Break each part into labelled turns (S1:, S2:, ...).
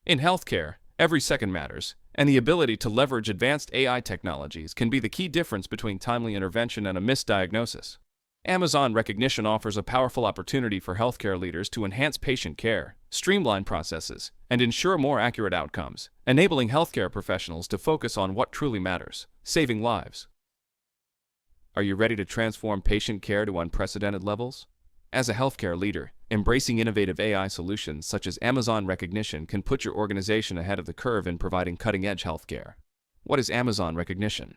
S1: In healthcare, every second matters, and the ability to leverage advanced AI technologies can be the key difference between timely intervention and a misdiagnosis. Amazon Rekognition offers a powerful opportunity for healthcare leaders to enhance patient care, streamline processes, and ensure more accurate outcomes, enabling healthcare professionals to focus on what truly matters: saving lives. Are you ready to transform patient care to unprecedented levels? As a healthcare leader, embracing innovative AI solutions such as Amazon Rekognition can put your organization ahead of the curve in providing cutting-edge healthcare. What is Amazon Rekognition?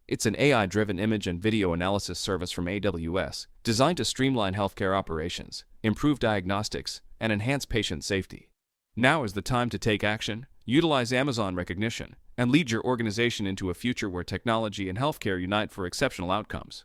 S1: It's an AI-driven image and video analysis service from AWS designed to streamline healthcare operations, improve diagnostics, and enhance patient safety. Now is the time to take action, utilize Amazon Rekognition, and lead your organization into a future where technology and healthcare unite for exceptional outcomes.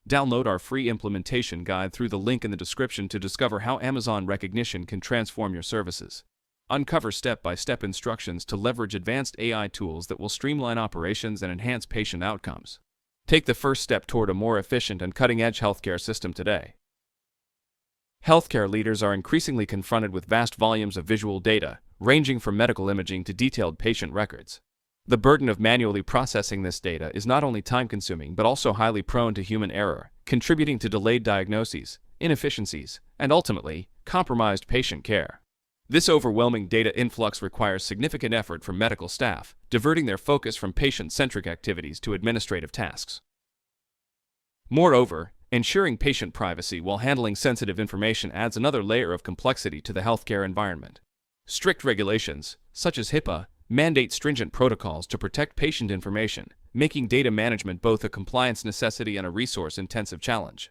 S1: Download our free implementation guide through the link in the description to discover how Amazon Rekognition can transform your services. Uncover step-by-step instructions to leverage advanced AI tools that will streamline operations and enhance patient outcomes. Take the first step toward a more efficient and cutting-edge healthcare system today. Healthcare leaders are increasingly confronted with vast volumes of visual data, ranging from medical imaging to detailed patient records. The burden of manually processing this data is not only time-consuming but also highly prone to human error, contributing to delayed diagnoses, inefficiencies, and ultimately, compromised patient care. This overwhelming data influx requires significant effort from medical staff, diverting their focus from patient-centric activities to administrative tasks. Moreover, ensuring patient privacy while handling sensitive information adds another layer of complexity to the healthcare environment. Strict regulations, such as HIPAA, mandate stringent protocols to protect patient information, making data management both a compliance necessity and a resource-intensive challenge.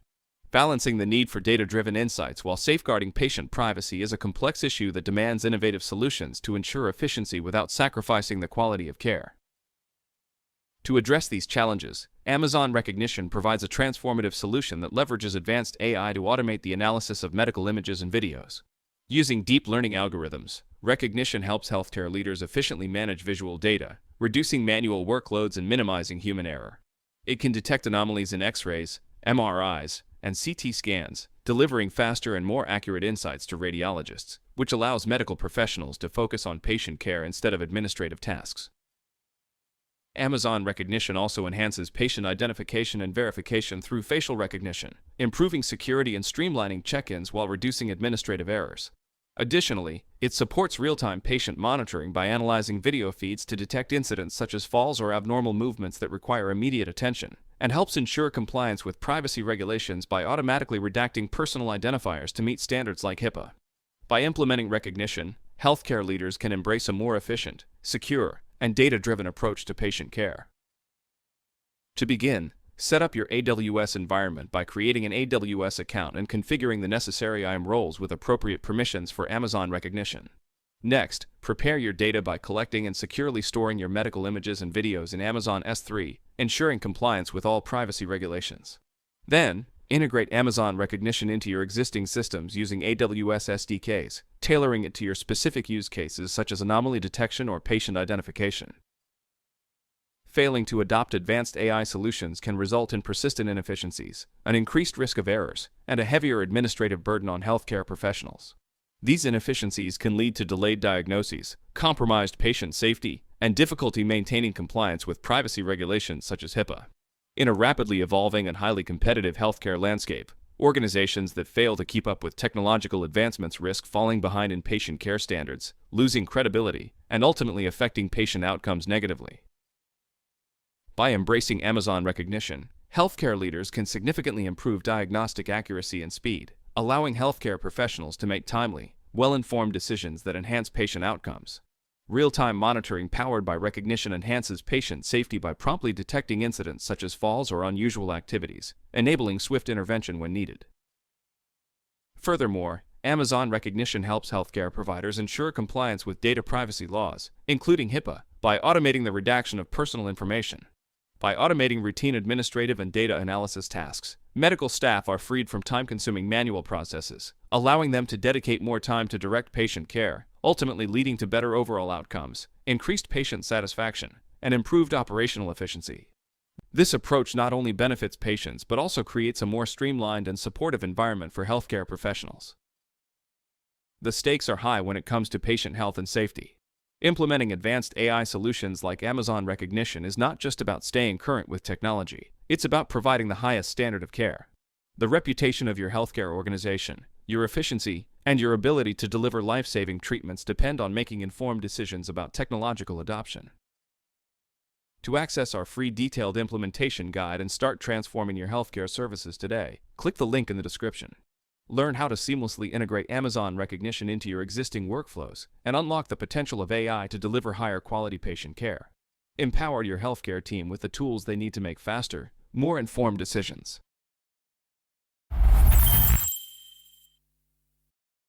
S1: Balancing the need for data-driven insights while safeguarding patient privacy is a complex issue that demands innovative solutions to ensure efficiency without sacrificing the quality of care. To address these challenges, Amazon Rekognition provides a transformative solution that leverages advanced AI to automate the analysis of medical images and videos. Using deep learning algorithms, Rekognition helps healthcare leaders efficiently manage visual data, reducing manual workloads and minimizing human error. It can detect anomalies in X-rays, MRIs, and CT scans, delivering faster and more accurate insights to radiologists, which allows medical professionals to focus on patient care instead of administrative tasks. Amazon Rekognition also enhances patient identification and verification through facial recognition, improving security and streamlining check-ins while reducing administrative errors. Additionally, it supports real-time patient monitoring by analyzing video feeds to detect incidents such as falls or abnormal movements that require immediate attention, and helps ensure compliance with privacy regulations by automatically redacting personal identifiers to meet standards like HIPAA. By implementing Rekognition, healthcare leaders can embrace a more efficient, secure, and data-driven approach to patient care. To begin, set up your AWS environment by creating an AWS account and configuring the necessary IAM roles with appropriate permissions for Amazon Rekognition. Next, prepare your data by collecting and securely storing your medical images and videos in Amazon S3, ensuring compliance with all privacy regulations. Then, integrate Amazon Rekognition into your existing systems using AWS SDKs, tailoring it to your specific use cases such as anomaly detection or patient identification. Failing to adopt advanced AI solutions can result in persistent inefficiencies, an increased risk of errors, and a heavier administrative burden on healthcare professionals. These inefficiencies can lead to delayed diagnoses, compromised patient safety, and difficulty maintaining compliance with privacy regulations such as HIPAA. In a rapidly evolving and highly competitive healthcare landscape, organizations that fail to keep up with technological advancements risk falling behind in patient care standards, losing credibility, and ultimately affecting patient outcomes negatively. By embracing Amazon Rekognition, healthcare leaders can significantly improve diagnostic accuracy and speed, allowing healthcare professionals to make timely, well-informed decisions that enhance patient outcomes. Real-time monitoring powered by Rekognition enhances patient safety by promptly detecting incidents such as falls or unusual activities, enabling swift intervention when needed. Furthermore, Amazon Rekognition helps healthcare providers ensure compliance with data privacy laws, including HIPAA, by automating the redaction of personal information. By automating routine administrative and data analysis tasks, medical staff are freed from time-consuming manual processes, allowing them to dedicate more time to direct patient care, ultimately leading to better overall outcomes, increased patient satisfaction, and improved operational efficiency. This approach not only benefits patients but also creates a more streamlined and supportive environment for healthcare professionals. The stakes are high when it comes to patient health and safety. Implementing advanced AI solutions like Amazon Rekognition is not just about staying current with technology, it's about providing the highest standard of care. The reputation of your healthcare organization, your efficiency, and your ability to deliver life-saving treatments depend on making informed decisions about technological adoption. To access our free detailed implementation guide and start transforming your healthcare services today, click the link in the description. Learn how to seamlessly integrate Amazon Rekognition into your existing workflows and unlock the potential of AI to deliver higher quality patient care. Empower your healthcare team with the tools they need to make faster, more informed decisions.